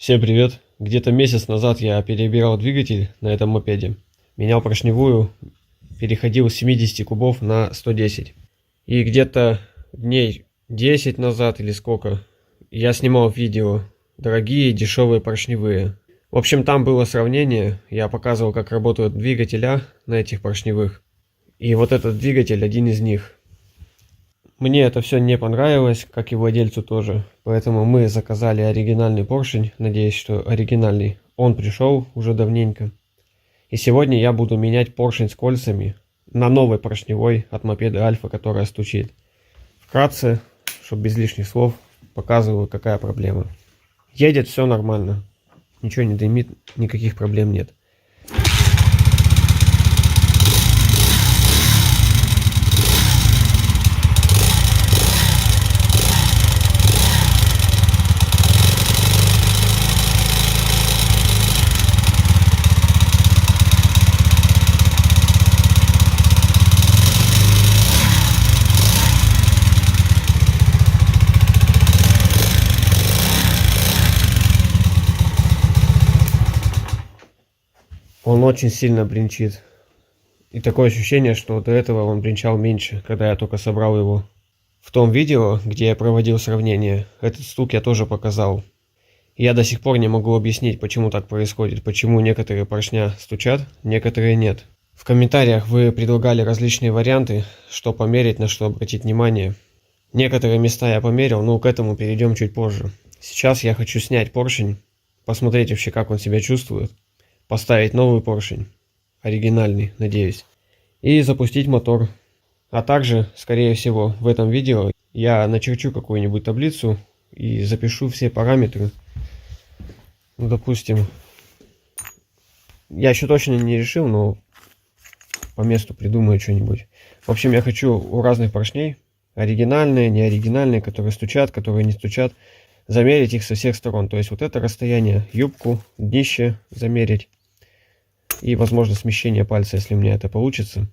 Всем привет! Где-то месяц назад я перебирал двигатель на этом мопеде. Менял поршневую, переходил с 70 кубов на 110. И где-то дней 10 назад или сколько, я снимал видео дорогие дешевые поршневые. В общем, там было сравнение, я показывал, как работают двигателя на этих поршневых. И вот этот двигатель один из них. Мне это все не понравилось, как и владельцу тоже. Поэтому мы заказали оригинальный поршень. Надеюсь, что оригинальный. Он пришел уже давненько. И сегодня я буду менять поршень с кольцами на новый поршневой от мопеда Альфа, которая стучит. Вкратце, чтобы без лишних слов, показываю, какая проблема. Едет все нормально. Ничего не дымит, никаких проблем нет. Он очень сильно бренчит. И такое ощущение, что до этого он бренчал меньше, когда я только собрал его. В том видео, где я проводил сравнение, этот стук я тоже показал. Я до сих пор не могу объяснить, почему так происходит, почему некоторые поршня стучат, некоторые нет. В комментариях вы предлагали различные варианты, что померить, на что обратить внимание. Некоторые места я померил, но к этому перейдем чуть позже. Сейчас я хочу снять поршень, посмотреть вообще, как он себя чувствует, поставить новый поршень, оригинальный, надеюсь, и запустить мотор. А также, скорее всего, в этом видео я начерчу какую-нибудь таблицу и запишу все параметры. Ну, допустим, я еще точно не решил, но по месту придумаю что-нибудь. В общем, я хочу у разных поршней, оригинальные, неоригинальные, которые стучат, которые не стучат, замерить их со всех сторон. То есть вот это расстояние, юбку, днище замерить. И, возможно, смещение пальца, если у меня это получится.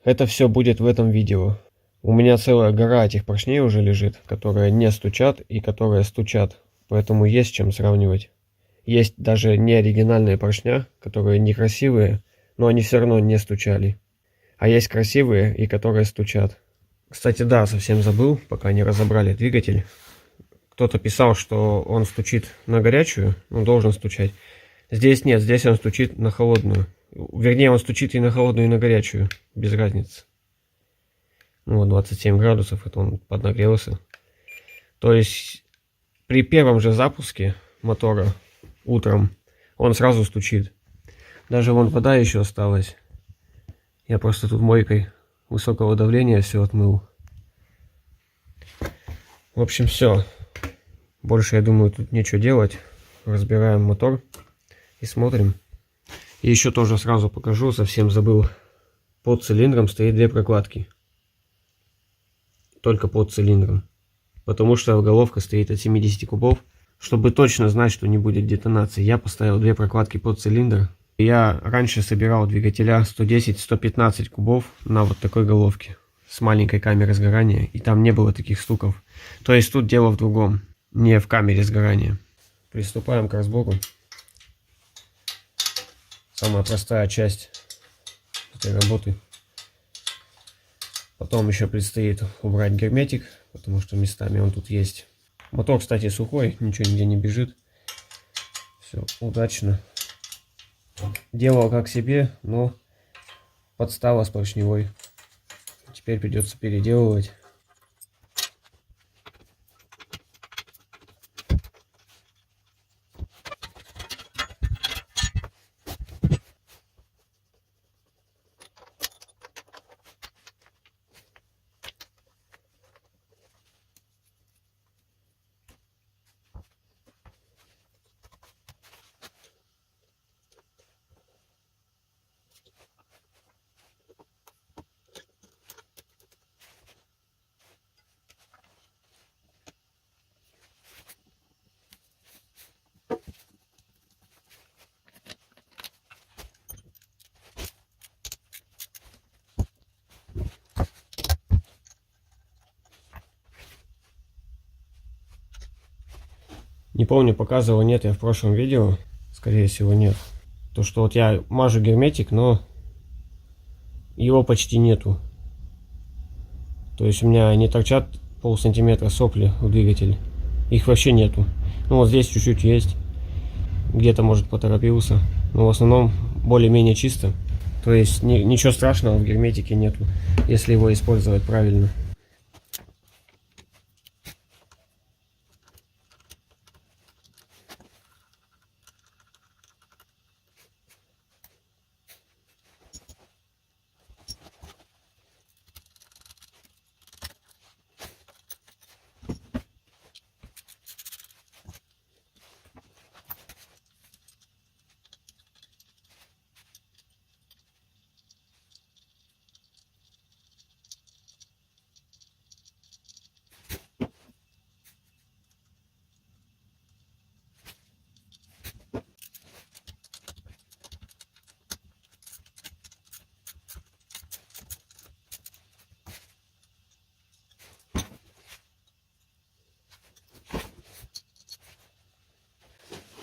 Это все будет в этом видео. У меня целая гора этих поршней уже лежит, которые не стучат и которые стучат. Поэтому есть чем сравнивать. Есть даже неоригинальные поршня, которые некрасивые, но они все равно не стучали. А есть красивые и которые стучат. Кстати, да, совсем забыл, пока не разобрали двигатель. Кто-то писал, что он стучит на горячую, он должен стучать. Здесь нет, здесь он стучит на холодную. Вернее, он стучит и на холодную, и на горячую. Без разницы. Ну, вот 27 градусов, это он поднагрелся. То есть, при первом же запуске мотора утром он сразу стучит. Даже вон вода еще осталась. Я просто тут мойкой высокого давления все отмыл. В общем, все. Больше, я думаю, тут нечего делать. Разбираем мотор и смотрим. И еще тоже сразу покажу, совсем забыл. Под цилиндром стоит две прокладки. Только под цилиндром. Потому что головка стоит от 70 кубов. Чтобы точно знать, что не будет детонации, я поставил две прокладки под цилиндр. Я раньше собирал двигателя 110-115 кубов на вот такой головке. С маленькой камерой сгорания. И там не было таких стуков. То есть тут дело в другом. Не в камере сгорания. Приступаем к разбору. Самая простая часть этой работы. Потом еще предстоит убрать герметик, потому что местами он тут есть. Мотор, кстати, сухой, ничего нигде не бежит. Все удачно. Делал как себе, но подстава с поршневой. Теперь придется переделывать. Не помню, показывал, нет, я в прошлом видео. Скорее всего, нет. То, что вот я мажу герметик, но его почти нету. То есть у меня не торчат полсантиметра сопли в двигатель. Их вообще нету. Ну вот здесь чуть-чуть есть. Где-то, может, поторопился. Но в основном более-менее чисто. То есть ничего страшного в герметике нету, если его использовать правильно.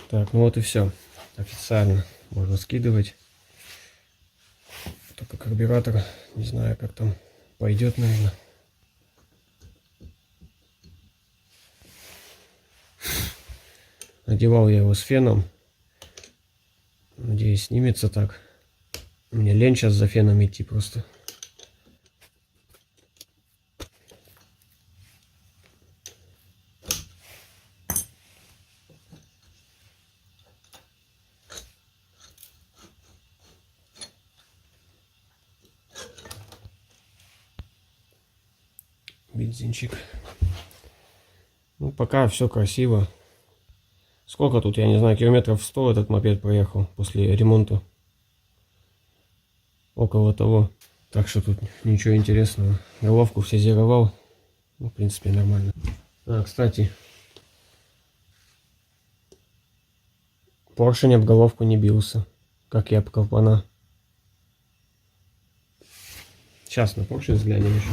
Так, ну вот и все. Официально можно скидывать. Только карбюратор, не знаю, как там пойдет, наверное. Надевал я его с феном. Надеюсь, снимется так. Мне лень сейчас за феном идти просто. Бензинчик. Ну, пока все красиво. Сколько тут, я не знаю, километров 100 этот мопед проехал после ремонта. Около того. Так что тут ничего интересного. Головку фрезеровал. Ну, в принципе, нормально. А, кстати. Поршень об головку не бился. Как и об клапана. Сейчас на поршень взглянем еще.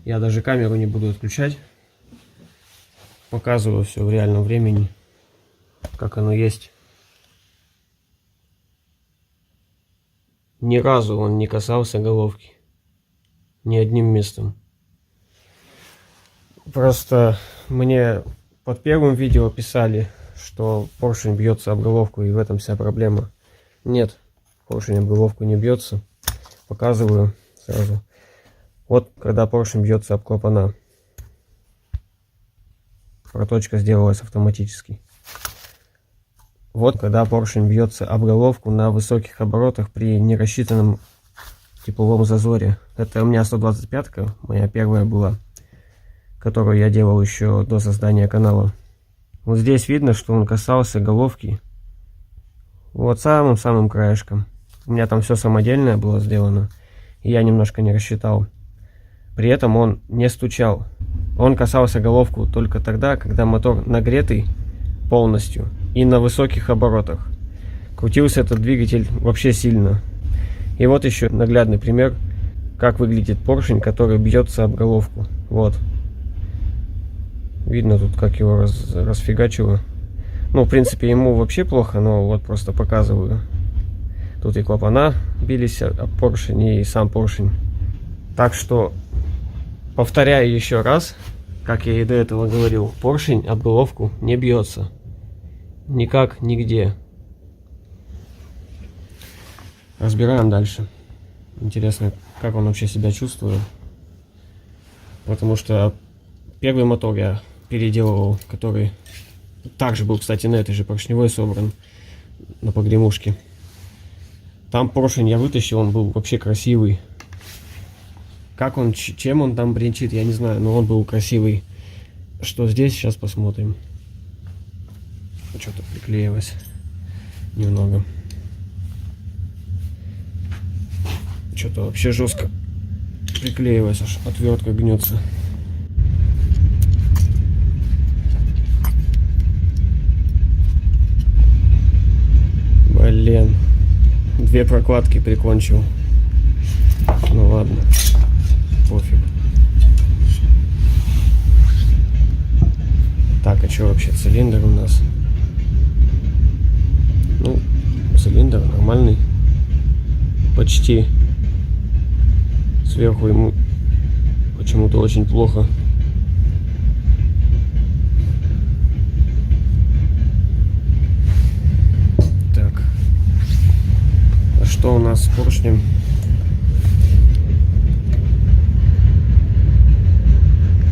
Я даже камеру не буду отключать. Показываю все в реальном времени. Как оно есть. Ни разу он не касался головки. Ни одним местом. Просто мне под первым видео писали, что поршень бьется об головку, и в этом вся проблема. Нет, поршень об головку не бьется. Показываю сразу. Вот когда поршень бьется об клапана. Проточка сделалась автоматически. Вот когда поршень бьется об головку на высоких оборотах при нерассчитанном тепловом зазоре. Это у меня 125-ка, моя первая была, которую я делал еще до создания канала. Вот здесь видно, что он касался головки вот самым-самым краешком. У меня там все самодельное было сделано, и я немножко не рассчитал. При этом он не стучал. Он касался головку только тогда, когда мотор нагретый полностью и на высоких оборотах. Крутился этот двигатель вообще сильно. И вот еще наглядный пример, как выглядит поршень, который бьется об головку. Вот. Видно тут, как его расфигачило. Ну, в принципе, ему вообще плохо, но вот просто показываю. Тут и клапана бились об поршень, и сам поршень. Так что, повторяю еще раз, как я и до этого говорил, поршень об головку не бьется. Никак, нигде. Разбираем дальше. Интересно, как он вообще себя чувствует. Потому что первый мотор я переделывал, который также был, кстати, на этой же поршневой собран, на погремушке. Там поршень я вытащил, он был вообще красивый. Как он, чем он там бренчит, я не знаю, но он был красивый. Что здесь, сейчас посмотрим. Что-то приклеилось немного. Что-то вообще жестко приклеилось, аж отвертка гнется. Блин, 2 прокладки прикончил. Ну ладно, пофиг. Так, а что вообще цилиндр у нас? нормальный. Почти. Сверху ему почему-то очень плохо. Так. А что у нас с поршнем?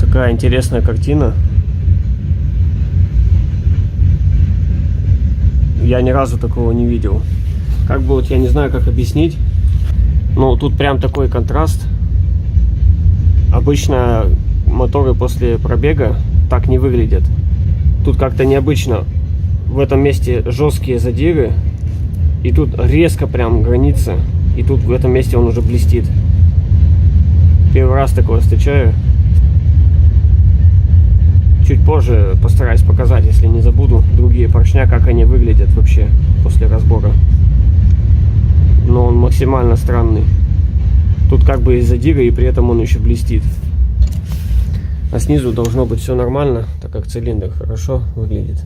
Такая интересная картина. Я ни разу такого не видел. Как бы вот я не знаю, как объяснить. Но тут прям такой контраст. Обычно моторы после пробега так не выглядят. Тут как-то необычно. В этом месте жесткие задиры. И тут резко прям граница. И тут в этом месте он уже блестит. Первый раз такое встречаю. Чуть позже постараюсь показать, если не забуду, другие поршня, как они выглядят вообще после разбора. Но он максимально странный. Тут как бы из задира, и при этом он еще блестит. А снизу должно быть все нормально, так как цилиндр хорошо выглядит.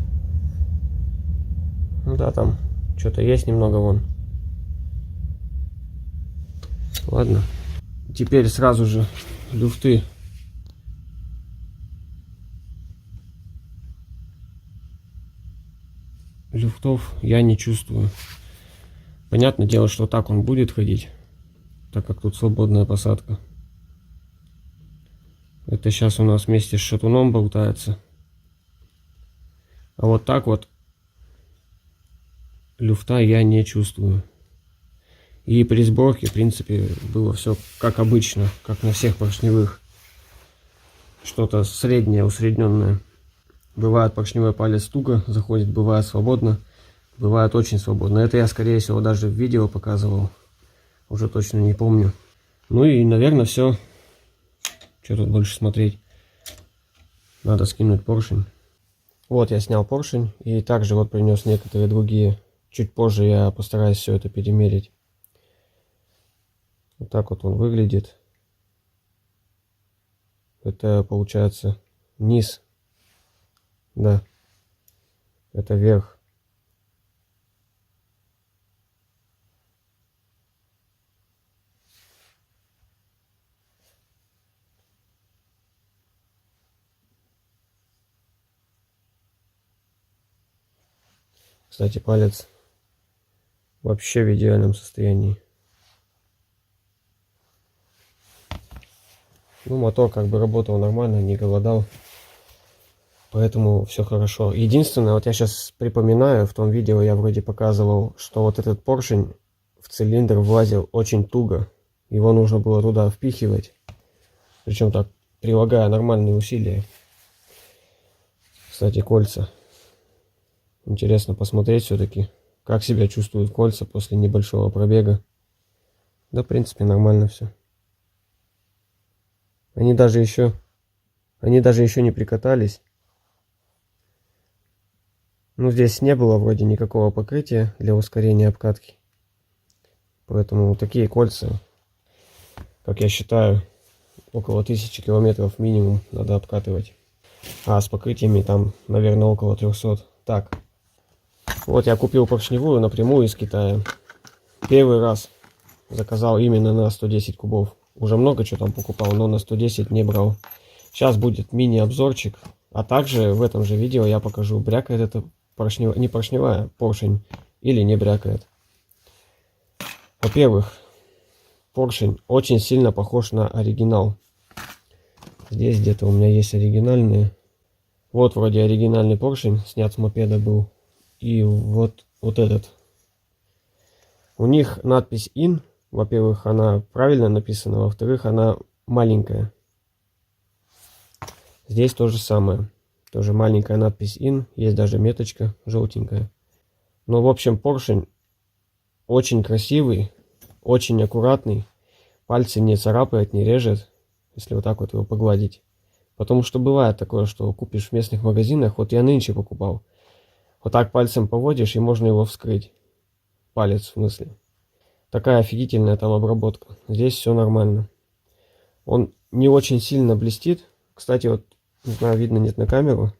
Ну да, там что-то есть немного вон. Ладно. Теперь сразу же люфты. Люфтов я не чувствую. Понятное дело, что так он будет ходить, так как тут свободная посадка. Это сейчас у нас вместе с шатуном болтается. А вот так вот люфта я не чувствую. И при сборке, в принципе, было все как обычно, как на всех поршневых. Что-то среднее, усредненное. Бывает поршневой палец туго заходит, бывает свободно, бывает очень свободно. Это я, скорее всего, даже в видео показывал. Уже точно не помню. Ну и, наверное, все. Что тут больше смотреть? Надо скинуть поршень. Вот я снял поршень и также вот принес некоторые другие. Чуть позже я постараюсь все это перемерить. Вот так вот он выглядит. Это получается низ. Да, это верх. Кстати, палец вообще в идеальном состоянии. Ну, мотор как бы работал нормально, не голодал. Поэтому все хорошо. Единственное, вот я сейчас припоминаю, в том видео я вроде показывал, что вот этот поршень в цилиндр влазил очень туго. Его нужно было туда впихивать. Причем так, прилагая нормальные усилия. Кстати, кольца. Интересно посмотреть все-таки, как себя чувствуют кольца после небольшого пробега. Да, в принципе, нормально все. Они даже еще не прикатались. Ну, здесь не было вроде никакого покрытия для ускорения обкатки. Поэтому такие кольца, как я считаю, около 1000 километров минимум надо обкатывать. А с покрытиями там, наверное, около 300. Так, вот я купил поршневую напрямую из Китая. Первый раз заказал именно на 110 кубов. Уже много чего там покупал, но на 110 не брал. Сейчас будет мини-обзорчик. А также в этом же видео я покажу, брякает это поршневая, не поршневая, поршень или не брякает. Во-первых, поршень очень сильно похож на оригинал. Здесь где-то у меня есть оригинальные. Вот вроде оригинальный поршень, снят с мопеда был. И вот этот. У них надпись IN. Во-первых, она правильно написана. Во-вторых, она маленькая. Здесь то же самое. Тоже маленькая надпись IN. Есть даже меточка желтенькая. Но, в общем, поршень очень красивый. Очень аккуратный. Пальцы не царапает, не режет. Если вот так вот его погладить. Потому что бывает такое, что купишь в местных магазинах. Вот я нынче покупал. Вот так пальцем поводишь, и можно его вскрыть. Палец, в смысле. Такая офигительная там обработка. Здесь все нормально. Он не очень сильно блестит. Кстати, вот, не знаю, видно, нет на камеру.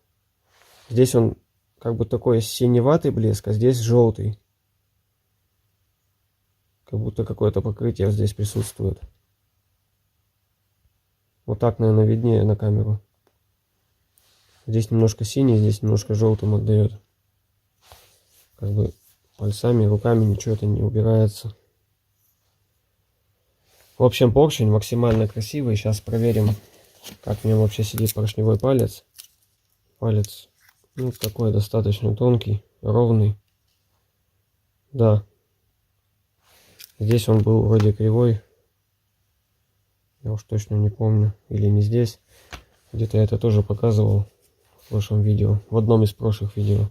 Здесь он как бы такой синеватый блеск, а здесь желтый. Как будто какое-то покрытие здесь присутствует. Вот так, наверное, виднее на камеру. Здесь немножко синий, здесь немножко желтым отдает. Как бы пальцами, руками ничего это не убирается. В общем, поршень максимально красивый. Сейчас проверим, как в нем вообще сидит поршневой палец. Палец, ну, такой достаточно тонкий, ровный. Да. Здесь он был вроде кривой. Я уж точно не помню. Или не здесь. Где-то я это тоже показывал в прошлом видео. В одном из прошлых видео.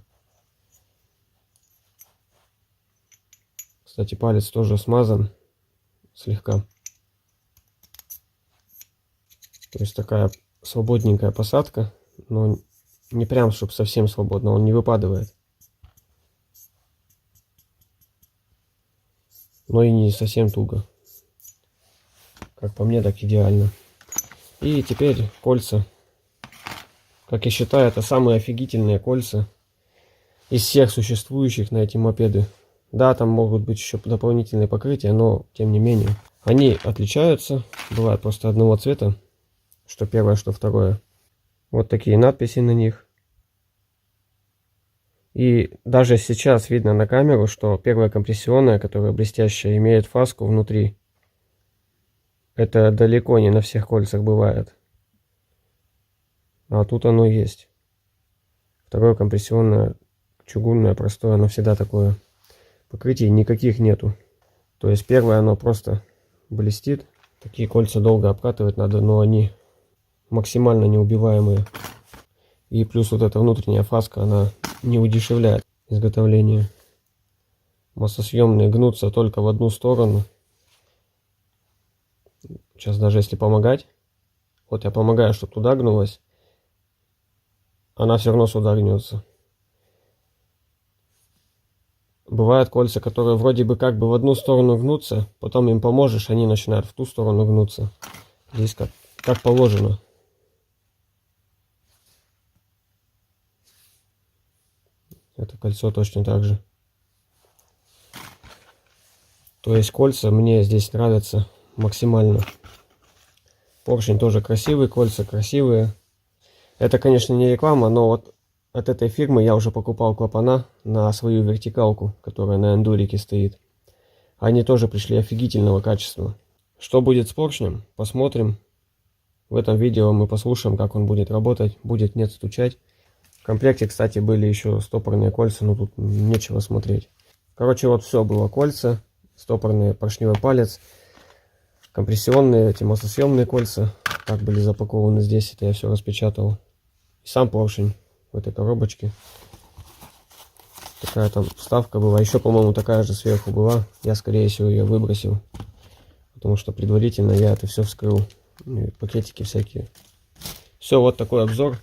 Кстати, палец тоже смазан слегка. То есть такая свободненькая посадка. Но не прям, чтобы совсем свободно. Он не выпадывает. Но и не совсем туго. Как по мне, так идеально. И теперь кольца. Как я считаю, это самые офигительные кольца из всех существующих на эти мопеды. Да, там могут быть еще дополнительные покрытия, но тем не менее. Они отличаются. Бывают просто одного цвета. Что первое, что второе. Вот такие надписи на них. И даже сейчас видно на камеру, что первая компрессионная, которая блестящая, имеет фаску внутри. Это далеко не на всех кольцах бывает. А тут оно есть. Второе компрессионное, чугунное, простое, оно всегда такое. Покрытий никаких нету. То есть первое, оно просто блестит. Такие кольца долго обкатывать надо, но они максимально неубиваемые. И плюс вот эта внутренняя фаска, она не удешевляет изготовление. Массосъемные гнутся только в одну сторону. Сейчас даже если помогать. Вот я помогаю, чтобы туда гнулась. Она все равно сюда гнется. Бывают кольца, которые вроде бы как бы в одну сторону гнутся. Потом им поможешь, они начинают в ту сторону гнуться. Здесь как положено. Это кольцо точно так же. То есть кольца мне здесь нравятся максимально. Поршень тоже красивый, кольца красивые. Это, конечно, не реклама, но вот от этой фирмы я уже покупал клапана на свою вертикалку, которая на эндурике стоит. Они тоже пришли офигительного качества. Что будет с поршнем, посмотрим. В этом видео мы послушаем, как он будет работать, будет нет стучать. В комплекте, кстати, были еще стопорные кольца, но тут нечего смотреть. Короче, вот все было. Кольца, стопорный поршневой палец, компрессионные, эти массосъемные кольца. Так были запакованы здесь, это я все распечатал. И сам поршень в этой коробочке. Такая там вставка была. Еще, по-моему, такая же сверху была. Я, скорее всего, ее выбросил. Потому что предварительно я это все вскрыл. И пакетики всякие. Все, вот такой обзор.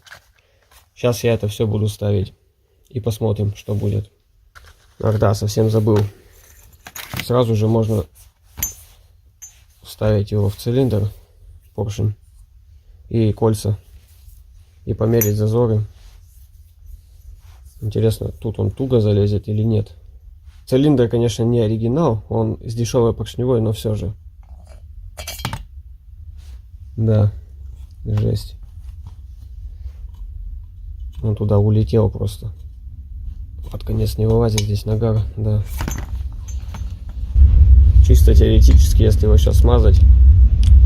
Сейчас я это все буду ставить. И посмотрим, что будет. Ах да, совсем забыл. Сразу же можно вставить его в цилиндр. Поршень. И кольца. И померить зазоры. Интересно, тут он туго залезет или нет. Цилиндр, конечно, не оригинал. Он с дешевой поршневой, но все же. Да, жесть. Он туда улетел просто. Под конец не вылазит здесь нагар, да. Чисто теоретически, если его сейчас смазать,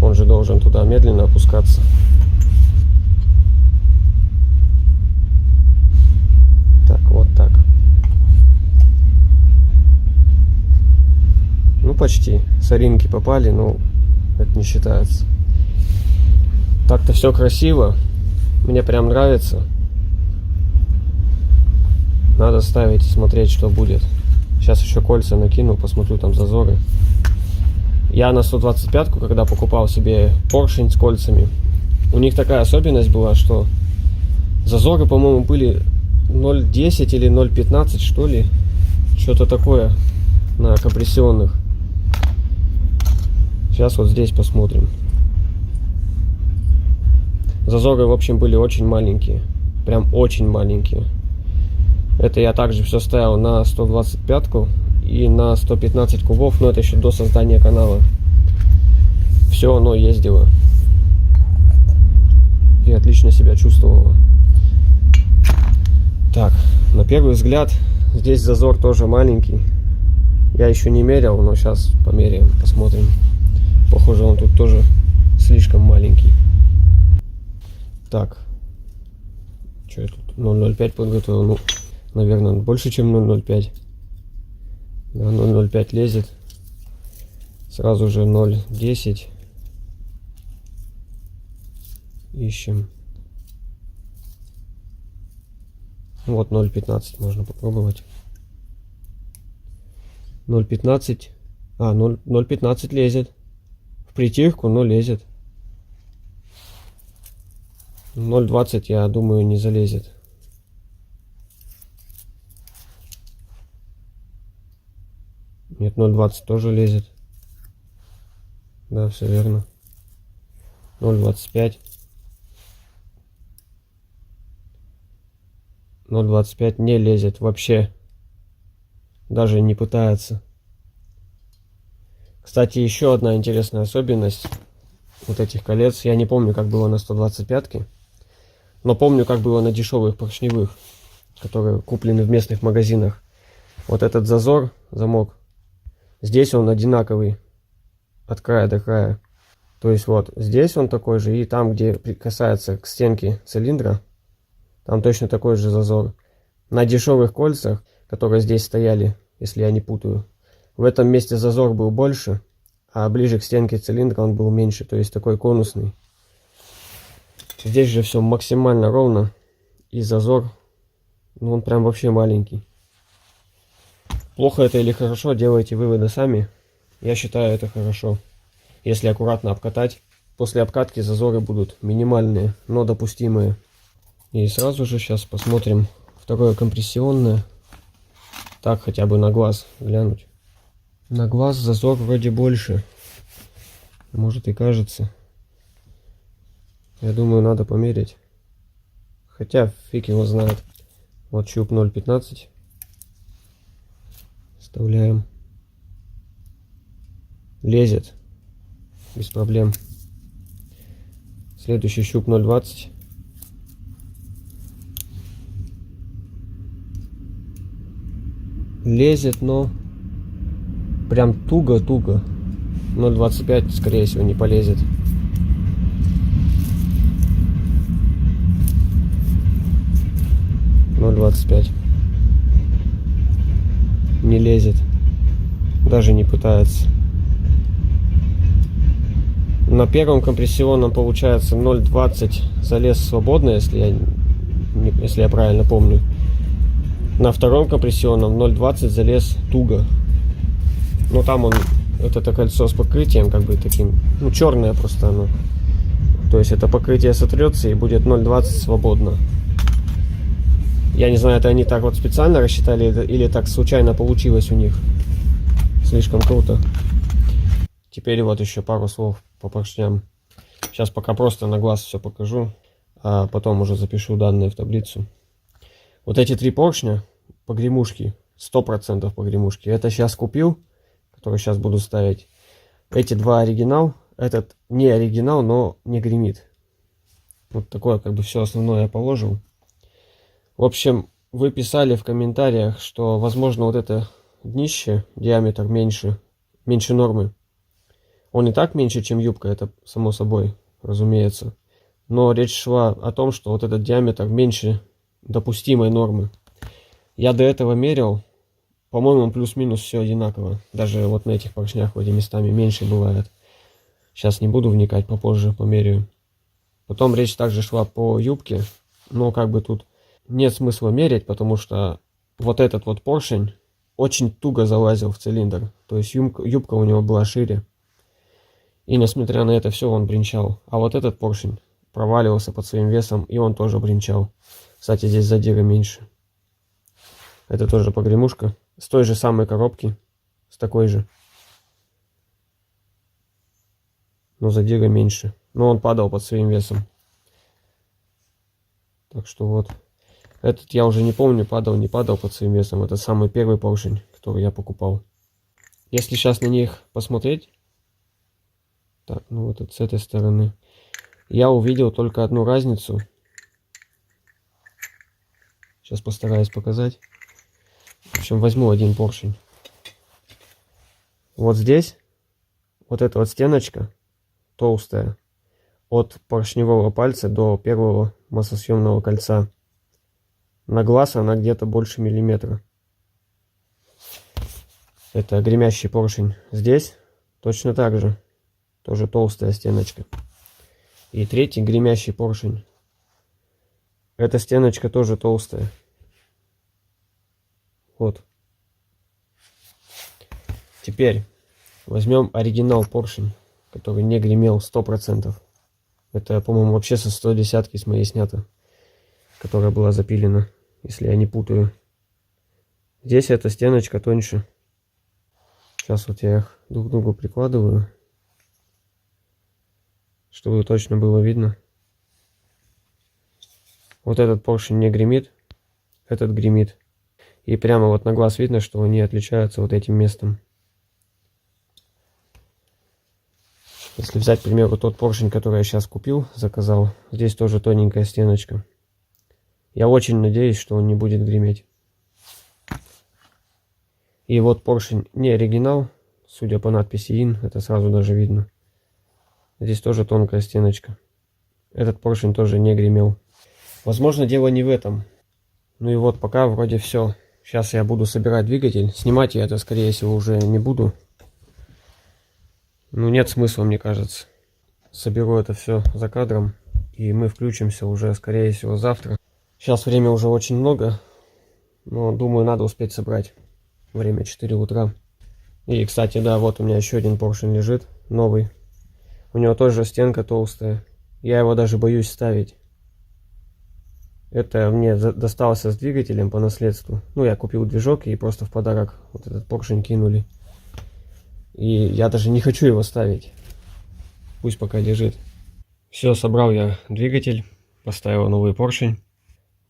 он же должен туда медленно опускаться. Так, вот так. Ну, почти. Соринки попали, но это не считается. Так-то все красиво. Мне прям нравится. Надо ставить и смотреть, что будет. Сейчас еще кольца накину, посмотрю там зазоры. Я на 125-ку, когда покупал себе поршень с кольцами, у них такая особенность была, что зазоры, по-моему, были 0,10 или 0,15, что ли. Что-то такое на компрессионных. Сейчас вот здесь посмотрим. Зазоры, в общем, были очень маленькие. Прям очень маленькие. Это я также все ставил на 125-ку. и на 115 кубов, но это еще до создания канала. Все оно ездило. И отлично себя чувствовало. Так, на первый взгляд, здесь зазор тоже маленький. Я еще не мерял, но сейчас померяем, посмотрим. Похоже, он тут тоже слишком маленький. Так. Что я тут? 0,05 подготовил. Ну, наверное, больше, чем 0,05. Да, 0,05 лезет. Сразу же 0,10. Ищем. Вот 0,15 можно попробовать. 0,15. 0,15 лезет. В притирку, но лезет. 0,20, я думаю, не залезет. Нет, 0,20 тоже лезет. Да, все верно. 0,25. 0,25 не лезет вообще. Даже не пытается. Кстати, еще одна интересная особенность вот этих колец. Я не помню, как было на 125-ке. Но помню, как было на дешевых поршневых, которые куплены в местных магазинах. Вот этот зазор, замок, здесь он одинаковый от края до края. То есть вот здесь он такой же, и там, где прикасается к стенке цилиндра, там точно такой же зазор. На дешевых кольцах, которые здесь стояли, если я не путаю, в этом месте зазор был больше, а ближе к стенке цилиндра он был меньше, то есть такой конусный. Здесь же все максимально ровно, и зазор, ну, он прям вообще маленький. Плохо это или хорошо, делайте выводы сами. Я считаю, это хорошо. Если аккуратно обкатать, после обкатки зазоры будут минимальные, но допустимые. И сразу же сейчас посмотрим второе компрессионное. Так, хотя бы на глаз глянуть. На глаз зазор вроде больше. Может и кажется. Я думаю, надо померить. Хотя фиг его знает. Вот щуп 0,15. Вставляем. Лезет. Без проблем. Следующий щуп 0,20. Лезет, но прям туго-туго. 0,25, скорее всего, не полезет. Не лезет. Даже не пытается. На первом компрессионном получается 0,20 залез свободно, если я правильно помню. На втором компрессионном 0,20 залез туго. Но там он, это кольцо с покрытием, как бы таким, ну, черное просто оно. То есть это покрытие сотрется и будет 0,20 свободно. Я не знаю, это они так вот специально рассчитали или так случайно получилось у них. Слишком круто. Теперь вот еще пару слов по поршням. Сейчас пока просто на глаз все покажу, а потом уже запишу данные в таблицу. Вот эти три поршня погремушки, 100% погремушки. Это сейчас купил, который сейчас буду ставить. Эти два оригинал. Этот не оригинал, но не гремит. Вот такое, как бы все основное я положил. В общем, вы писали в комментариях, что, возможно, вот это днище, диаметр меньше нормы. Он и так меньше, чем юбка, это само собой, разумеется. Но речь шла о том, что вот этот диаметр меньше допустимой нормы. Я до этого мерил, по-моему, плюс-минус все одинаково. Даже вот на этих поршнях вроде местами меньше бывает. Сейчас не буду вникать, попозже померяю. Потом речь также шла по юбке, но как бы тут нет смысла мерить, потому что вот этот вот поршень очень туго залазил в цилиндр. То есть юбка у него была шире. И несмотря на это все, он бренчал. А вот этот поршень проваливался под своим весом, и он тоже бренчал. Кстати, здесь задира меньше. Это тоже погремушка. С той же самой коробки. С такой же. Но задира меньше. Но он падал под своим весом. Так что вот. Этот я уже не помню, падал, не падал под своим весом. Это самый первый поршень, которые я покупал. Если сейчас на них посмотреть, так, ну вот с этой стороны, я увидел только одну разницу. Сейчас постараюсь показать. В общем, возьму один поршень. Вот здесь, вот эта вот стеночка толстая, от поршневого пальца до первого маслосъемного кольца. На глаз она где-то больше миллиметра. Это гремящий поршень. Здесь точно так же. Тоже толстая стеночка. И третий гремящий поршень. Эта стеночка тоже толстая. Вот. Теперь возьмем оригинал поршень, который не гремел 100%. Это, по-моему, вообще со 110-ки с моей снято, которая была запилена, если я не путаю. Здесь эта стеночка тоньше. Сейчас вот я их друг к другу прикладываю, чтобы точно было видно. Вот этот поршень не гремит, этот гремит. И прямо вот на глаз видно, что они отличаются вот этим местом. Если взять, к примеру, тот поршень, который я сейчас купил, заказал, здесь тоже тоненькая стеночка. Я очень надеюсь, что он не будет греметь. И вот поршень не оригинал, судя по надписи IN, это сразу даже видно. Здесь тоже тонкая стеночка. Этот поршень тоже не гремел. Возможно, дело не в этом. Ну и вот пока вроде все. Сейчас я буду собирать двигатель. Снимать я это, скорее всего, уже не буду. Ну нет смысла, мне кажется. Соберу это все за кадром. И мы включимся уже, скорее всего, завтра. Сейчас время уже очень много. Но думаю, надо успеть собрать. Время 4 утра. И, кстати, да, вот у меня еще один поршень лежит. Новый. У него тоже стенка толстая. Я его даже боюсь ставить. Это мне досталось с двигателем по наследству. Ну, я купил движок и просто в подарок вот этот поршень кинули. И я даже не хочу его ставить. Пусть пока лежит. Все, собрал я двигатель. Поставил новый поршень.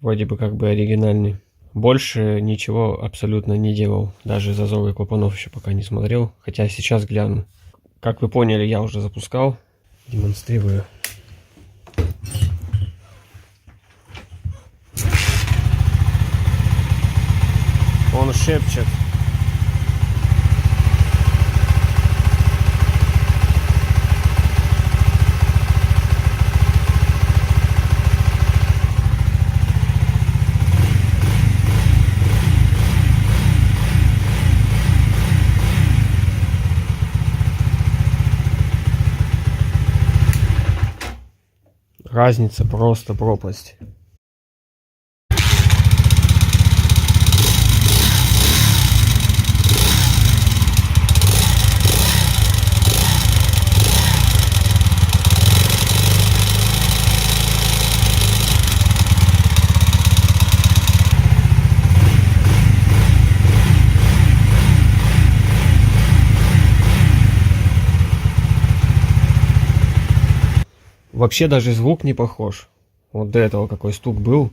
Вроде бы как бы оригинальный. Больше ничего абсолютно не делал. Даже зазоры клапанов еще пока не смотрел. Хотя сейчас гляну. Как вы поняли, я уже запускал. Демонстрирую. Он шепчет. Разница просто пропасть. Вообще даже звук не похож. Вот до этого какой стук был.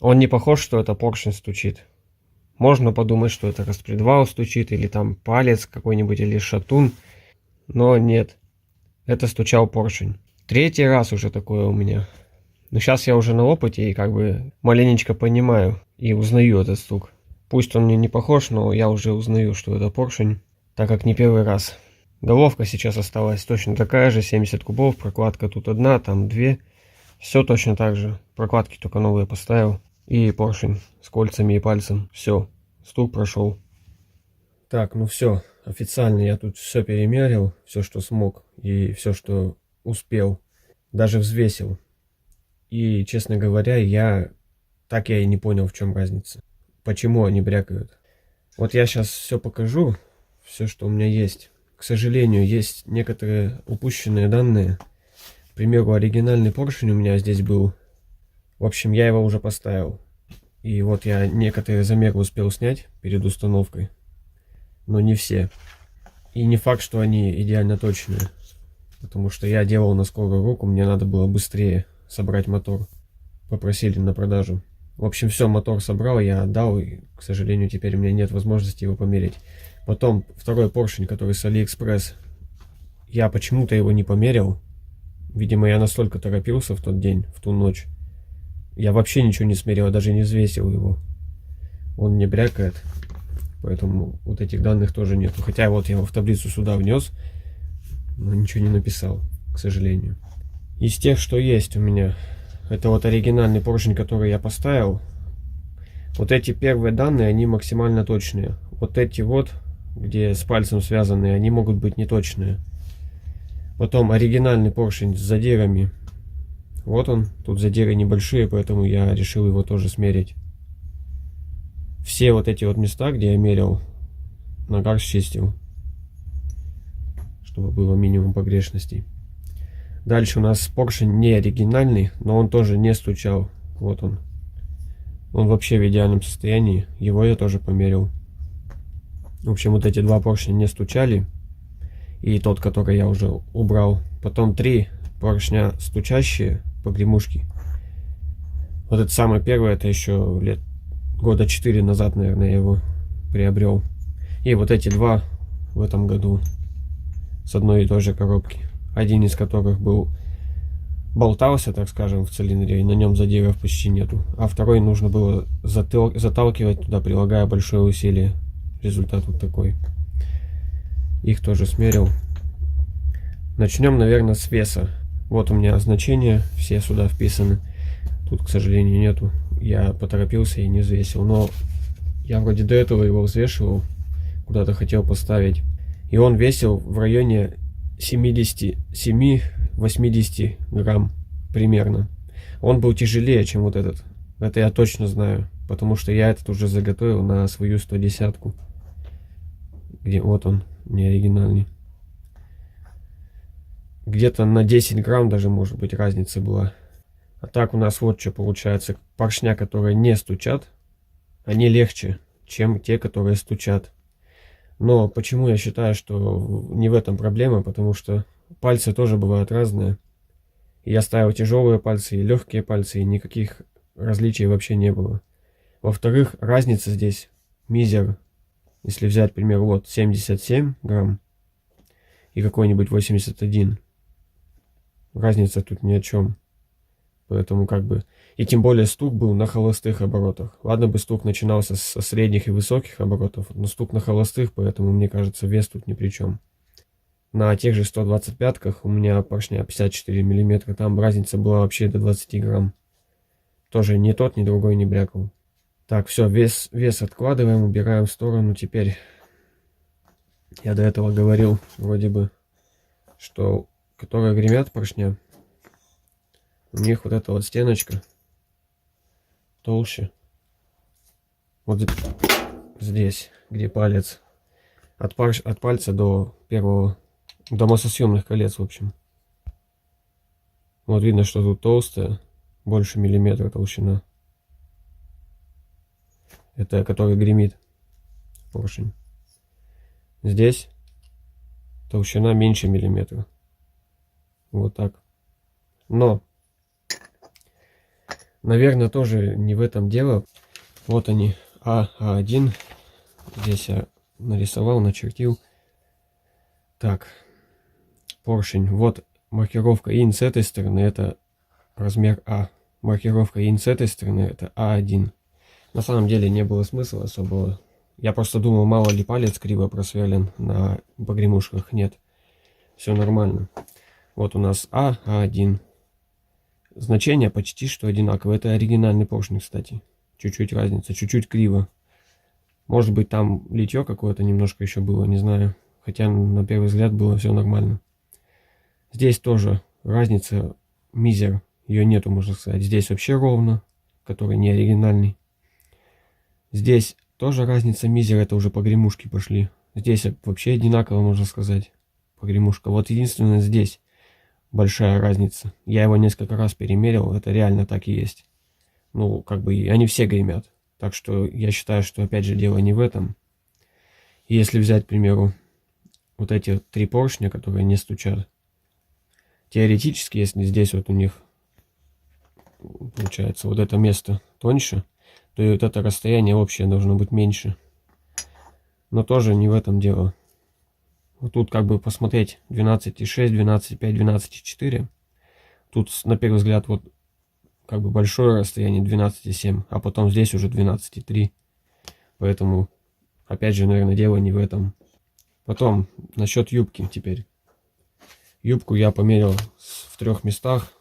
Он не похож, что это поршень стучит. Можно подумать, что это распредвал стучит, или там палец какой-нибудь, или шатун. Но нет. Это стучал поршень. Третий раз уже такое у меня. Но сейчас я уже на опыте и как бы маленечко понимаю и узнаю этот стук. Пусть он мне не похож, но я уже узнаю, что это поршень, так как не первый раз. Головка сейчас осталась точно такая же, 70 кубов, прокладка тут одна, там две. Все точно так же. Прокладки только новые поставил. И поршень с кольцами и пальцем. Все, стук прошел. Так, ну все, официально я тут все перемерил, все, что смог, и все, что успел. Даже взвесил. И, честно говоря, я и не понял, в чем разница. Почему они брякают. Вот я сейчас все покажу, все, что у меня есть. К сожалению, есть некоторые упущенные данные. К примеру, оригинальный поршень у меня здесь был. В общем, я его уже поставил. И вот я некоторые замеры успел снять перед установкой. Но не все. И не факт, что они идеально точные. Потому что я делал на скорую руку, мне надо было быстрее собрать мотор. Попросили на продажу. В общем, все, мотор собрал, я отдал, и, к сожалению, теперь у меня нет возможности его померить. Потом второй поршень, который с Алиэкспресс, я почему-то его не померил. Видимо, я настолько торопился в тот день, в ту ночь. Я вообще ничего не смерил, даже не взвесил его. Он не брякает, поэтому вот этих данных тоже нету. Хотя вот я его в таблицу сюда внес, но ничего не написал, к сожалению. Из тех, что есть у меня, это вот оригинальный поршень, который я поставил. Вот эти первые данные, они максимально точные. Вот эти вот, где с пальцем связанные, они могут быть неточные. Потом оригинальный поршень с задирами. Вот он, тут задиры небольшие, поэтому я решил его тоже смерить. Все вот эти вот места, где я мерил, нагар счистил, чтобы было минимум погрешностей. Дальше у нас поршень не оригинальный, но он тоже не стучал. Вот он. Он вообще в идеальном состоянии. Его я тоже померил. В общем, вот эти два поршня не стучали. И тот, который я уже убрал. Потом 3 поршня стучащие, погремушки. Вот это самое первое, это еще лет года 4 назад, наверное, я его приобрел. И вот эти два в этом году с одной и той же коробки. Один из которых был болтался, так скажем, в цилиндре, и на нем задиров почти нету. А второй нужно было заталкивать туда, прилагая большое усилие. Результат вот такой. Их тоже смерил. Начнем, наверное, с веса. Вот у меня значения, все сюда вписаны. Тут, к сожалению, нету. Я поторопился и не взвесил. Но я вроде до этого его взвешивал. Куда-то хотел поставить. И он весил в районе 77-80 грамм примерно. Он был тяжелее, чем вот этот. Это я точно знаю. Потому что я этот уже заготовил на свою 110-ку. Где вот он, не оригинальный. Где-то на 10 грамм даже, может быть, разница была. А так у нас вот что получается. Поршня, которые не стучат, они легче, чем те, которые стучат. Но почему я считаю, что не в этом проблема? Потому что пальцы тоже бывают разные. Я ставил тяжелые пальцы и легкие пальцы, и никаких различий вообще не было. Во-вторых, разница здесь мизер. Если взять, к примеру, вот 77 грамм и какой-нибудь 81. Разница тут ни о чем. Поэтому как бы... И тем более стук был на холостых оборотах. Ладно бы стук начинался со средних и высоких оборотов, но стук на холостых, поэтому мне кажется, вес тут ни при чем. На тех же 125-ках у меня поршня 54 мм, там разница была вообще до 20 грамм. Тоже ни тот, ни другой не брякал. Так, все, вес откладываем, убираем в сторону. Теперь я до этого говорил, вроде бы, что которые гремят поршня, у них вот эта вот стеночка толще. Вот здесь, где палец. От пальца до первого, до массосъемных колец, в общем. Вот видно, что тут толстая, больше миллиметра толщина. Это который гремит поршень. Здесь толщина меньше миллиметра. Вот так. Но, наверное, тоже не в этом дело. Вот они, А1. Здесь я нарисовал, начертил. Так, поршень. Вот маркировка ин с этой стороны, это размер А. Маркировка ин с этой стороны, это А1. На самом деле не было смысла особого. Я просто думал, мало ли палец криво просверлен на погремушках. Нет, все нормально. Вот у нас А1. Значения почти что одинаковые. Это оригинальный поршень, кстати. Чуть-чуть разница, чуть-чуть криво. Может быть, там литье какое-то немножко еще было, не знаю. Хотя на первый взгляд было все нормально. Здесь тоже разница мизер. Ее нету, можно сказать. Здесь вообще ровно, который не оригинальный. Здесь тоже разница мизер. Это уже погремушки пошли. Здесь вообще одинаково, можно сказать. Погремушка. Вот единственное здесь большая разница. Я его несколько раз перемерил. Это реально так и есть. Ну, как бы они все гремят. Так что я считаю, что опять же дело не в этом. Если взять, к примеру, вот эти 3 поршня, которые не стучат. Теоретически, если здесь вот у них получается, вот это место тоньше, то и вот это расстояние общее должно быть меньше. Но тоже не в этом дело. Вот тут как бы посмотреть 12,6, 12,5, 12,4. Тут на первый взгляд вот как бы большое расстояние 12,7, а потом здесь уже 12,3. Поэтому, опять же, наверное, дело не в этом. Потом, насчет юбки теперь. Юбку я померил в 3 местах.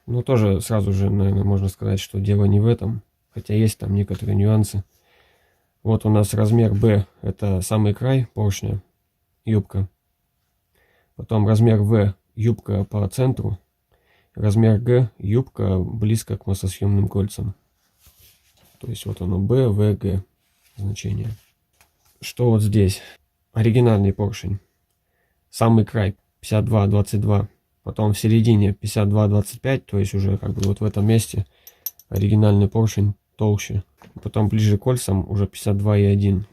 Ну, тоже сразу же, наверное, можно сказать, что дело не в этом. Хотя есть там некоторые нюансы. Вот у нас размер B, это самый край поршня, юбка. Потом размер V, юбка по центру. Размер G, юбка близко к массосъемным кольцам. То есть вот оно B, V, G значение. Что вот здесь? Оригинальный поршень. Самый край 52,22. Потом в середине 52,25. То есть уже как бы вот в этом месте оригинальный поршень толще. Потом ближе к кольцам уже 52,1.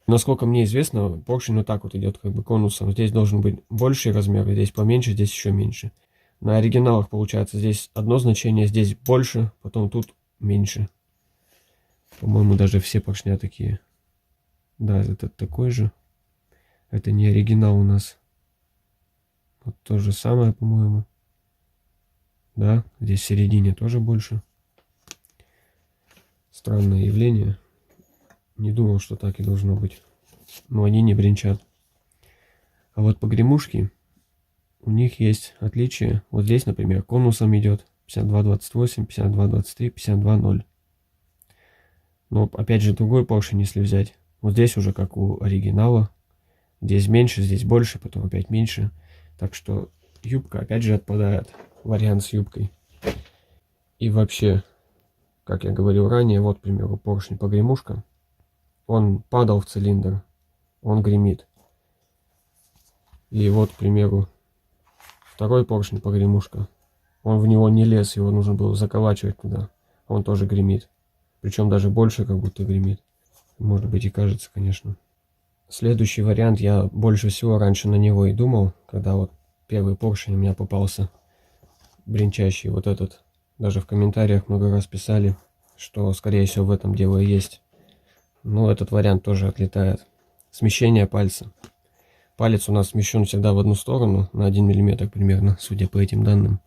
Насколько мне известно, поршень вот так вот идет как бы конусом. Здесь должен быть больший размер, здесь поменьше, здесь еще меньше. На оригиналах получается здесь одно значение, здесь больше, потом тут меньше. По-моему, даже все поршня такие. Да, это такой же. Это не оригинал у нас. Вот то же самое, по-моему. Да, здесь в середине тоже больше. Странное явление. Не думал, что так и должно быть. Но они не бренчат. А вот погремушки, у них есть отличие. Вот здесь, например, конусом идет 52,28, 52,23, 52,0. Но опять же другой поршень, если взять. Вот здесь уже как у оригинала. Здесь меньше, здесь больше, потом опять меньше. Так что юбка опять же отпадает. Вариант с юбкой. И вообще, как я говорил ранее, вот, к примеру, поршень погремушка. Он падал в цилиндр, он гремит. И вот, к примеру, второй поршень погремушка. Он в него не лез, его нужно было заколачивать туда. Он тоже гремит. Причем даже больше как будто гремит. Может быть и кажется, конечно. Следующий вариант, я больше всего раньше на него и думал, когда вот первый поршень у меня попался, бренчащий вот этот. Даже в комментариях много раз писали, что скорее всего в этом дело и есть. Но этот вариант тоже отлетает. Смещение пальца. Палец у нас смещен всегда в одну сторону, на 1 мм примерно, судя по этим данным.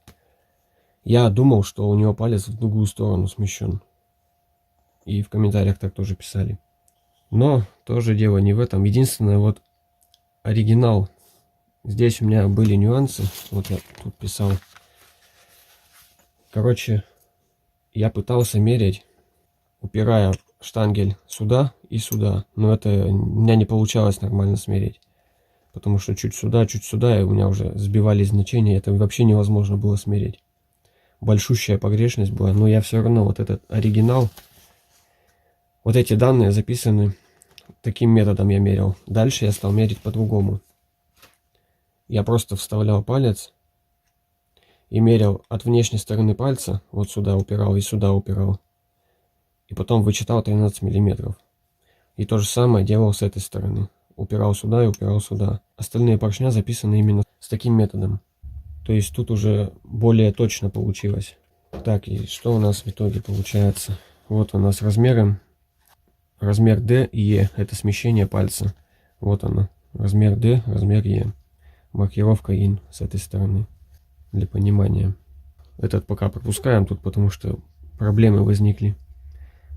Я думал, что у него палец в другую сторону смещен. И в комментариях так тоже писали. Но тоже дело не в этом. Единственное, вот оригинал. Здесь у меня были нюансы. Вот я тут писал. Короче, я пытался мерять, упирая штангель сюда и сюда. Но это у меня не получалось нормально смерить. Потому что чуть сюда, и у меня уже сбивались значения. Это вообще невозможно было смерить. Большущая погрешность была. Но я все равно вот этот оригинал. Вот эти данные записаны. Таким методом я мерил. Дальше я стал мерить по-другому. Я просто вставлял палец и мерил от внешней стороны пальца. Вот сюда упирал и сюда упирал. И потом вычитал 13 мм. И то же самое делал с этой стороны. Упирал сюда и упирал сюда. Остальные поршня записаны именно с таким методом. То есть тут уже более точно получилось. Так, и что у нас в итоге получается? Вот у нас размеры. Размер D и E – это смещение пальца. Вот оно. Размер D, размер E. Маркировка IN с этой стороны. Для понимания. Этот пока пропускаем тут, потому что проблемы возникли.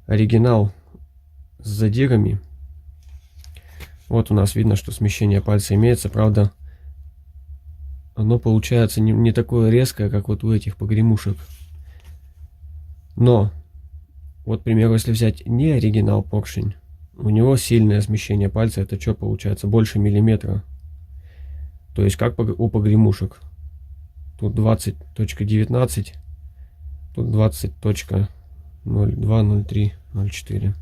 Оригинал с задирами. Вот у нас видно, что смещение пальца имеется. Правда, оно получается не такое резкое, как вот у этих погремушек. Но вот, к примеру, если взять не оригинал поршень, у него сильное смещение пальца, это что получается? Больше миллиметра. То есть как у погремушек. Тут 20.19, тут 20.020304.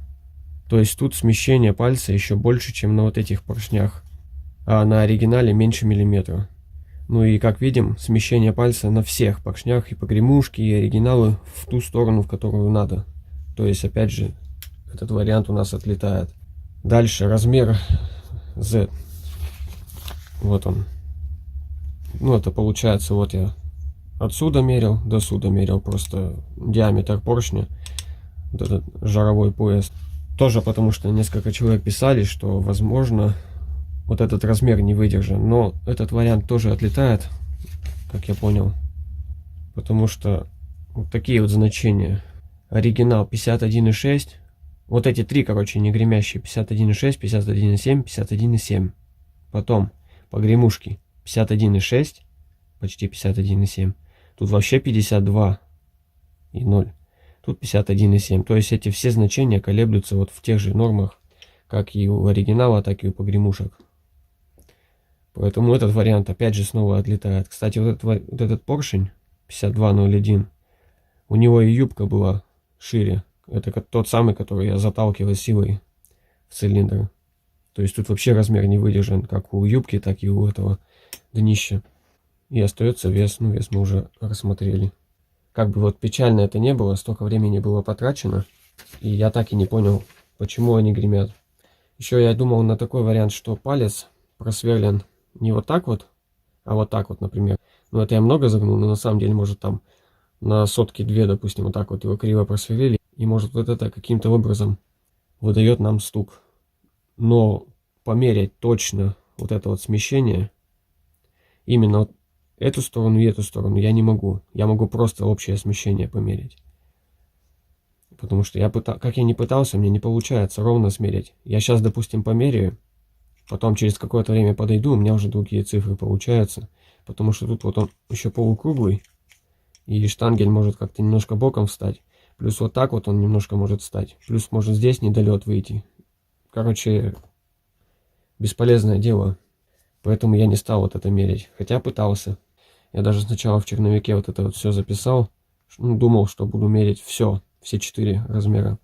То есть тут смещение пальца еще больше, чем на вот этих поршнях. А на оригинале меньше миллиметра. Ну и как видим, смещение пальца на всех поршнях, и погремушки, и оригиналы, в ту сторону, в которую надо. То есть, опять же, этот вариант у нас отлетает. Дальше размер Z. Вот он. Ну, это получается, вот я отсюда мерил, до сюда мерил, просто диаметр поршня, вот этот жаровой пояс. Тоже потому что несколько человек писали, что возможно вот этот размер не выдержан, но этот вариант тоже отлетает, как я понял, потому что вот такие вот значения. Оригинал 51,6, вот эти три, короче, не гремящие, 51,6, 51,7, 51,7. Потом погремушки 51,6, почти 51,7. Тут вообще 52,0. Тут 51,7. То есть эти все значения колеблются вот в тех же нормах, как и у оригинала, так и у погремушек. Поэтому этот вариант опять же снова отлетает. Кстати, вот этот поршень 52,01, у него и юбка была шире. Это тот самый, который я заталкивал силой в цилиндр. То есть тут вообще размер не выдержан, как у юбки, так и у этого днища. И остается вес. Ну, вес мы уже рассмотрели. Как бы вот печально это не было, столько времени было потрачено. И я так и не понял, почему они гремят. Еще я думал на такой вариант, что палец просверлен не вот так вот, а вот так вот, например. Ну, это я много загнул, но на самом деле, может, там на сотки-две, допустим, вот так вот его криво просверлили. И может вот это каким-то образом выдает нам стук. Но померять точно вот это вот смещение, именно вот эту сторону и эту сторону я не могу. Я могу просто общее смещение померить. Потому что как я не пытался, мне не получается ровно смерить. Я сейчас, допустим, померяю, потом через какое-то время подойду, у меня уже другие цифры получаются. Потому что тут вот он еще полукруглый, и штангель может как-то немножко боком встать. Плюс вот так вот он немножко может встать. Плюс может здесь недолет выйти. Короче, бесполезное дело. Поэтому я не стал вот это мерить. Хотя пытался. Я даже сначала в черновике вот это вот все записал. Ну, думал, что буду мерить все 4 размера.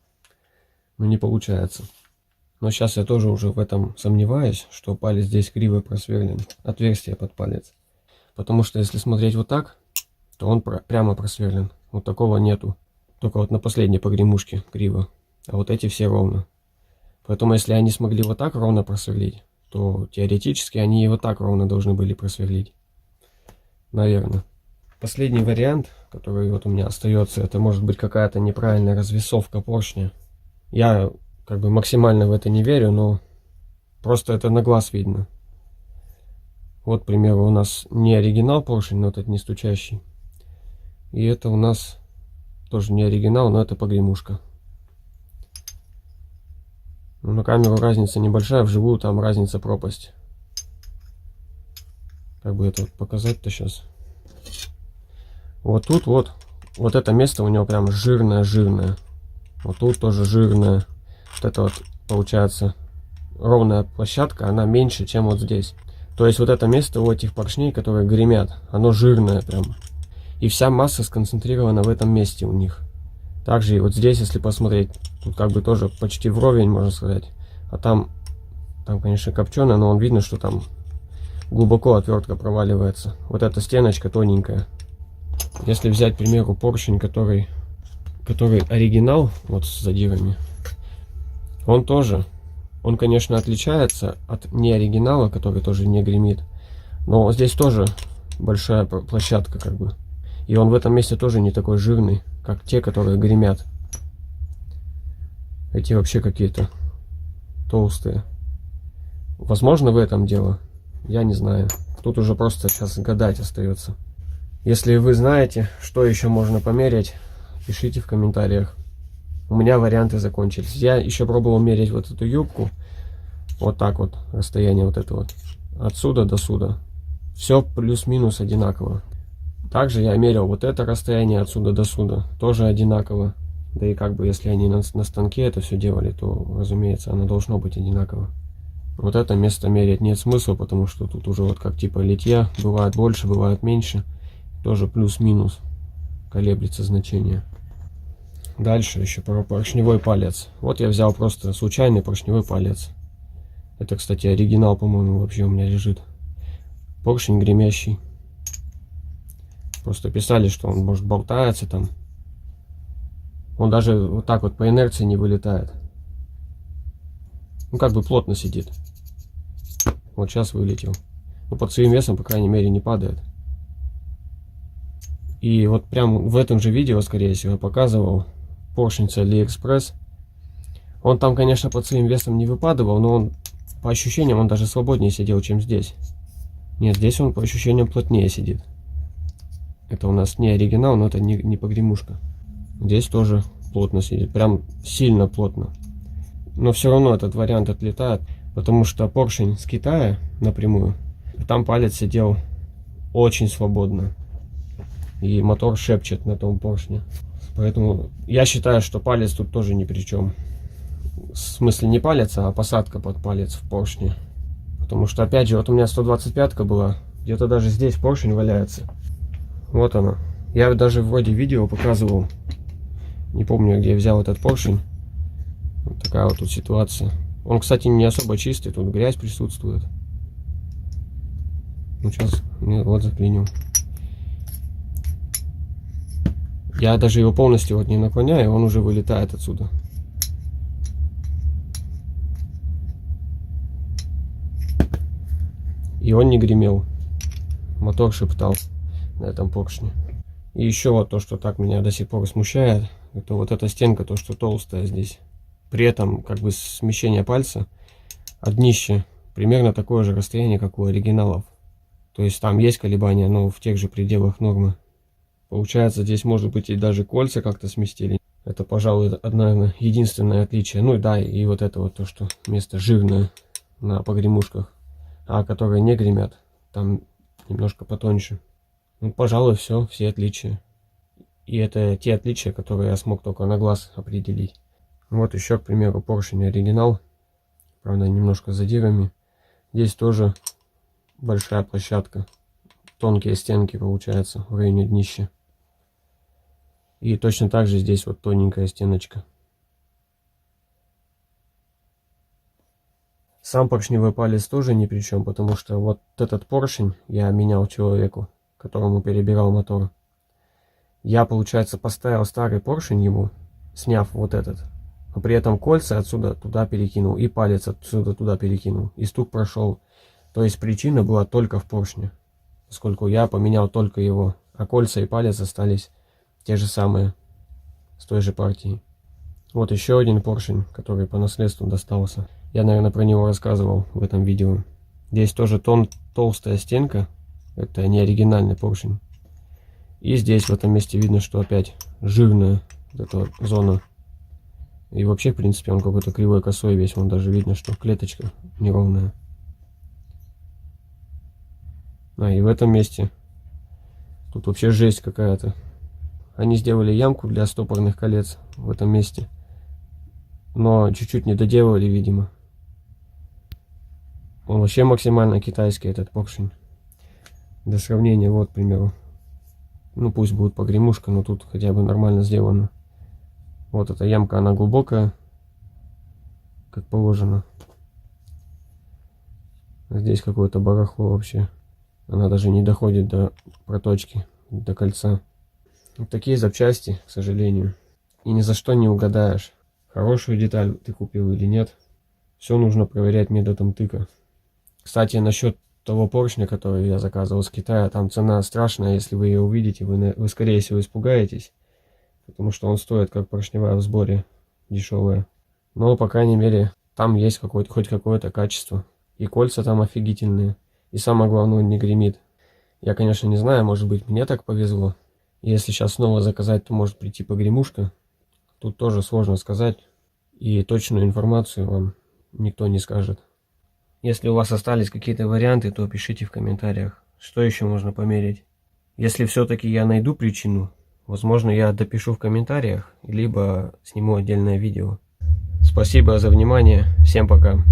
Но не получается. Но сейчас я тоже уже в этом сомневаюсь, что палец здесь криво просверлен. Отверстие под палец. Потому что если смотреть вот так, то он прямо просверлен. Вот такого нету. Только вот на последней погремушке криво. А вот эти все ровно. Поэтому если они смогли вот так ровно просверлить, то теоретически они и вот так ровно должны были просверлить. Наверное. Последний вариант, который вот у меня остается, это может быть какая-то неправильная развесовка поршня. Я как бы максимально в это не верю, но просто это на глаз видно. Вот, к примеру, у нас не оригинал поршень, но этот не стучащий. И это у нас тоже не оригинал, но это погремушка. Ну, на камеру разница небольшая, вживую там разница пропасть. Как бы это показать-то сейчас? Вот тут вот это место у него прям жирное. Вот тут тоже жирное. Вот это вот получается ровная площадка, она меньше, чем вот здесь. То есть вот это место у этих поршней, которые гремят, оно жирное прям. И вся масса сконцентрирована в этом месте у них. Также и вот здесь, если посмотреть, тут как бы тоже почти вровень, можно сказать. А там конечно, копченое, но он видно, что там глубоко отвертка проваливается. Вот эта стеночка тоненькая. Если взять, к примеру, поршень, который оригинал, вот с задирами, он, конечно, отличается от неоригинала, который тоже не гремит. Но здесь тоже большая площадка, как бы. И он в этом месте тоже не такой жирный, как те, которые гремят. Эти вообще какие-то толстые. Возможно, в этом дело. Я не знаю. Тут уже просто сейчас гадать остается. Если вы знаете, что еще можно померить, пишите в комментариях. У меня варианты закончились. Я еще пробовал мерить вот эту юбку. Вот так вот. Расстояние вот это вот. Отсюда до сюда. Все плюс-минус одинаково. Также я мерил вот это расстояние отсюда до сюда. Тоже одинаково. Да и как бы если они на станке это все делали, то, разумеется, оно должно быть одинаково. Вот это место мерять нет смысла, потому что тут уже вот как типа литья. Бывает больше, бывает меньше. Тоже плюс-минус колеблется значение. Дальше еще про поршневой палец. Вот я взял просто случайный поршневой палец. Это, кстати, оригинал, по-моему, вообще у меня лежит. Поршень гремящий. Просто писали, что он может болтается там. Он даже вот так вот по инерции не вылетает. Ну как бы плотно сидит. Вот сейчас вылетел. Но под своим весом, по крайней мере, не падает. И вот прям в этом же видео, скорее всего, показывал поршень с AliExpress. Он там, конечно, под своим весом не выпадывал, но он, по ощущениям, он даже свободнее сидел, чем здесь. Нет, здесь он по ощущениям плотнее сидит. Это у нас не оригинал, но это не погремушка. Здесь тоже плотно сидит, прям сильно плотно. Но все равно этот вариант отлетает, потому что поршень с Китая напрямую, там палец сидел очень свободно. И мотор шепчет на том поршне. Поэтому я считаю, что палец тут тоже ни при чем. В смысле не палец, а посадка под палец в поршне. Потому что, опять же, вот у меня 125-ка была. Где-то даже здесь поршень валяется. Вот она. Я даже вроде видео показывал. Не помню, где я взял этот поршень. Вот такая вот тут ситуация. Он, кстати, не особо чистый. Тут грязь присутствует. Ну, сейчас, вот заклинил. Я даже его полностью вот не наклоняю, он уже вылетает отсюда. И он не гремел. Мотор шептал на этом поршне. И еще вот то, что так меня до сих пор смущает, это вот эта стенка, то, что толстая здесь. При этом как бы смещение пальца от днища примерно такое же расстояние, как у оригиналов. То есть там есть колебания, но в тех же пределах нормы. Получается, здесь может быть и даже кольца как-то сместили. Это, пожалуй, наверное, единственное отличие. Ну да, и вот это вот то, что место жирное на погремушках, а которые не гремят, там немножко потоньше. Ну, пожалуй, все отличия. И это те отличия, которые я смог только на глаз определить. Вот еще, к примеру, поршень оригинал. Правда, немножко с задирами. Здесь тоже большая площадка. Тонкие стенки, получается, в районе днища. И точно так же здесь вот тоненькая стеночка. Сам поршневой палец тоже ни при чем, потому что вот этот поршень я менял человеку, которому перебирал мотор. Я, получается, поставил старый поршень ему, сняв вот этот. Но при этом кольца отсюда туда перекинул и палец отсюда туда перекинул. И стук прошел. То есть причина была только в поршне, поскольку я поменял только его, а кольца и палец остались те же самые, с той же партии. Вот еще один поршень, который по наследству достался. Я, наверное, про него рассказывал в этом видео. Здесь тоже толстая стенка. Это не оригинальный поршень. И здесь в этом месте видно, что опять жирная вот эта вот зона. И вообще, в принципе, он какой-то кривой косой весь. Вон даже видно, что клеточка неровная. И в этом месте тут вообще жесть какая-то. Они сделали ямку для стопорных колец в этом месте. Но чуть-чуть не доделали, видимо. Он вообще максимально китайский, этот поршень. Для сравнения, вот, к примеру. Ну, пусть будет погремушка, но тут хотя бы нормально сделано. Вот эта ямка, она глубокая, как положено. Здесь какое-то барахло вообще. Она даже не доходит до проточки, до кольца. Вот такие запчасти, к сожалению. И ни за что не угадаешь, хорошую деталь ты купил или нет. Все нужно проверять методом тыка. Кстати, насчет того поршня, который я заказывал с Китая, там цена страшная. Если вы ее увидите, вы скорее всего испугаетесь. Потому что он стоит как поршневая в сборе, дешевая. Но, по крайней мере, там есть хоть какое-то качество. И кольца там офигительные. И самое главное, он не гремит. Я, конечно, не знаю, может быть, мне так повезло. Если сейчас снова заказать, то может прийти погремушка. Тут тоже сложно сказать. И точную информацию вам никто не скажет. Если у вас остались какие-то варианты, то пишите в комментариях, что еще можно померить. Если все-таки я найду причину, возможно, я допишу в комментариях, либо сниму отдельное видео. Спасибо за внимание. Всем пока.